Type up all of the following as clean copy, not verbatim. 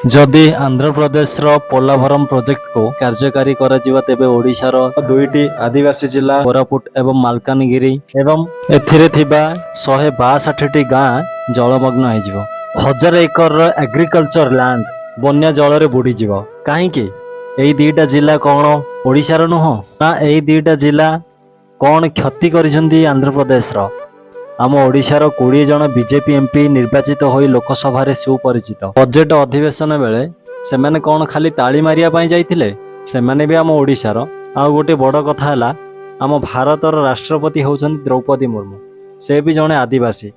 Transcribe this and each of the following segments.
जदि आंध्र प्रदेश पोलाभरम प्रोजेक्ट को कार्यकारी करा जिवा तेबे ओडिशार दुईटी आदिवासी जिला कोरापुट एवं मालकानगिरी एवं एथिरे थिबा 162 गाँ जलमग्न होइजिवो। 1000 एकर एग्रीकल्चर लैंड बन्या जल रे बुड़ी जीवो। काहेकि एई दुईटा जिला कौन ओडिशार नुह ना एई दुईटा जिला कौन क्षति करिसंती आंध्र प्रदेश रो। आम ओडिशार 20 जन बीजेपी एमपी निर्वाचित होई लोकसभा रे सुपरिचित। बजेट अधिवेशन बेले सेमाने कौन खाली ताली मारिया पाई जाइथिले, सेमाने भी आम ओडिशार। आ गोटे बड़ कथा है आम भारतर राष्ट्रपति होउछन्ति द्रौपदी मुर्मू, से भी जड़े आदिवासी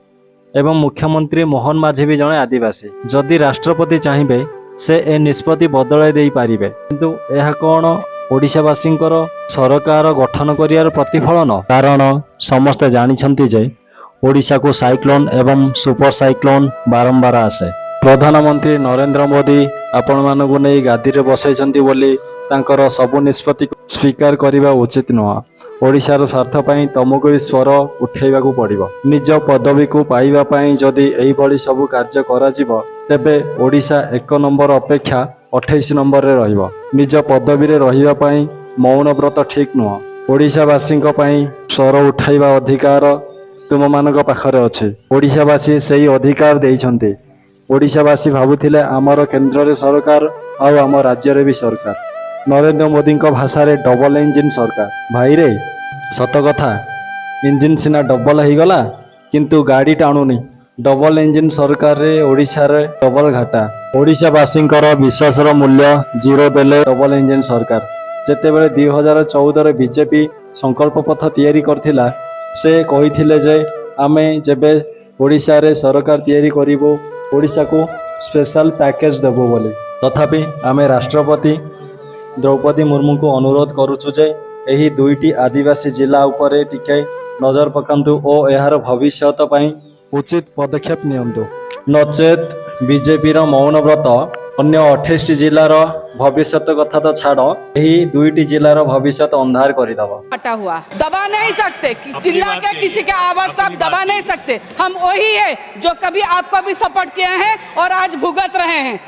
एवं मुख्यमंत्री मोहन माझी भी जड़े आदिवासी। जदि राष्ट्रपति चाहिए से ए निष्पत्ति बदलाई दे पारिबे, किंतु यह कौन ओडिशावासींकर सरकार गठन करियार प्रतिफलन। कारण समस्ते जानिछन्ति जे ओडिशा को साइक्लोन एवं सुपर साइक्लोन बारंबार आसे। प्रधानमंत्री नरेंद्र मोदी आपण मानकु नै गादी रे बसैछन्ति बोली तांकर सबु निष्पत्ति स्वीकार करिबा उचित नुह। ओडिशार स्वार्थ पई तमको भी स्वर उठेबाकू पड़िबो। निज पदवी को पाइबा पई जदि एई भली सबु कार्य करा जिवो तेबे ओडिशा 1 नंबर अपेक्षा 28 नंबर रे रहिबो। निज पदवी रे रहिबा पई मौन व्रत ठीक नुह। ओडिशावासींक पई स्वर उठाइबा अधिकार तुम मानक पाखरे अच्छे। ओडिशावासी सही अधिकार देइछन्ति। ओडिशावासी भाबुथिले आमर केंद्र रे सरकार आउ आम राज्य रे भी सरकार। नरेंद्र मोदी भाषा रे डबल इंजिन सरकार। भाई रे सत कथा, इंजिन सिना डबल हो गला किंतु गाड़ी टाणुनी। डबल इंजिन सरकार रे ओडिशा रे डबल घाटा। ओडिशावासींकर विश्वास रो मूल्य जीरो देले डबल इंजिन सरकार। जेतेबेले 2014 रे बीजेपी संकल्प पथ तैयारी करथिला से कहिथिले जे आमे जेबे ओडिशा रे सरकार तैयारी करिवो ओडिशा को स्पेशल पैकेज देबो बोली। तथापि आमे राष्ट्रपति द्रौपदी मुर्मू को अनुरोध करूछु जे एही दुईटी आदिवासी जिला उपरे टिके नजर पकांतु ओ एहार भविष्यत पई उचित पदक्षेप नियंतु। नचेत बीजेपी रो मौन व्रत अन्य 28 जिलार भविष्यत कथा तो छाड़ यही दुईटी जिलार भविष्यत अंधार करदब। हटा हुआ दबा नहीं सकते, चिल्ला के किसी के आवाज को आप दबा नहीं सकते। हम वही है जो कभी आपको भी सपोर्ट किए हैं और आज भुगत रहे हैं।